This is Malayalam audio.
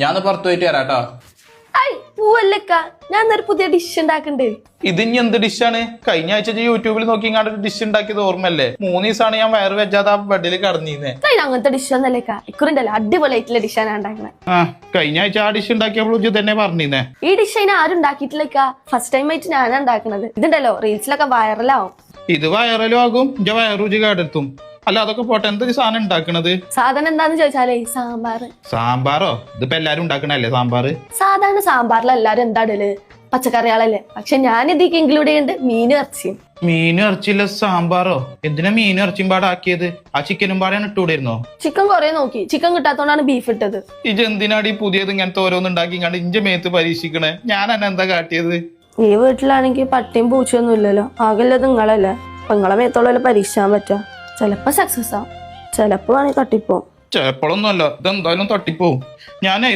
ഞാൻ പുറത്തു പോയിട്ട് വരാട്ടോ. ഐ പൂവല്ലക്ക, ഞാൻ ഒരു പുതിയ ഡിഷ് ഉണ്ടാക്കണ്ട്. ഇത് ഇനി എന്ത് ഡിഷാണ്? കഴിഞ്ഞ ആഴ്ച യൂട്യൂബിൽ നോക്കി ഒരു ഡിഷ് ഉണ്ടാക്കിയത് ഓർമ്മല്ലേ? 3 ദിവസമാണ് ഞാൻ വയറ് വെച്ചാതെ ആ ബെഡിൽ കടന്നീന്നേ. അങ്ങനത്തെ ഡിഷ് ഒന്നല്ലേക്ക, ഇക്കുറിണ്ടല്ലോ അടിപൊളിയായിട്ടുള്ള ഡിഷാണ് ഉണ്ടാക്കണേ. ആ കഴിഞ്ഞ ആഴ്ച ആ ഡിഷ് ഉണ്ടാക്കിയപ്പോൾ ഇത് തന്നെ പറഞ്ഞീന്നേ. ഈ ഡിഷ് അതിന് ആരും ഉണ്ടാക്കിയിട്ടില്ലേക്ക, ഫസ്റ്റ് ടൈം ആയിട്ട് ഞാനാണ് ഉണ്ടാക്കണത്. ഇതുണ്ടല്ലോ റീൽസിലൊക്കെ വൈറലാവും. ഇത് വയറലും ആകും, ഇന്റെ വയറുചി കേടെത്തും. അല്ല അതൊക്കെ പോട്ടെ, എന്തൊരു സാധനം ഉണ്ടാക്കണത്? സാധനം എന്താന്ന് ചോദിച്ചാലേ സാമ്പാർ. സാമ്പാറോ? ഇതിപ്പോ എല്ലാരും ഉണ്ടാക്കണല്ലേ സാമ്പാറ്? സാധാരണ സാമ്പാറിൽ എല്ലാരും എന്താ ഇടല്? പച്ചക്കറികളല്ലേ. പക്ഷെ ഞാൻ ഇതിക്ക് ഇൻക്ലൂഡ് ചെയ്യുന്നുണ്ട് മീനും ഇറച്ചിയും. മീനും ഇറച്ചിയില്ല സാമ്പാറോ? എന്തിനാ മീനും ഇറച്ചിയും പാടാക്കിയത്? ആ ചിക്കനും പാടാണ് ഇട്ടുകൂടായിരുന്നോ? ചിക്കൻ കുറെ നോക്കി, ചിക്കൻ കിട്ടാത്തോണ്ടാണ് ബീഫ് ഇട്ടത്. ഇത് എന്തിനാടി പുതിയത് ഇങ്ങനത്തെ ഓരോന്ന് ഉണ്ടാക്കി കണ്ട് ഇഞ്ച മേത്ത് പരീക്ഷിക്കണേ? ഞാൻ എന്നെ എന്താ കാട്ടിയത്? ഈ വീട്ടിലാണെങ്കിൽ പട്ടിയും പൂച്ചയൊന്നും ഇല്ലല്ലോ, ആകല്ലത് നിങ്ങളല്ലേ. അപ്പൊ നിങ്ങളെ മേത്തോളം പരീക്ഷിക്കാൻ പറ്റാ. ചിലപ്പോ സക്സസ് ആവും, ചിലപ്പോ വേണമെങ്കിൽ തട്ടിപ്പോവും. ചിലപ്പോഴൊന്നും അല്ല, ഇതെന്തായാലും തട്ടിപ്പോവും. ഞാനേ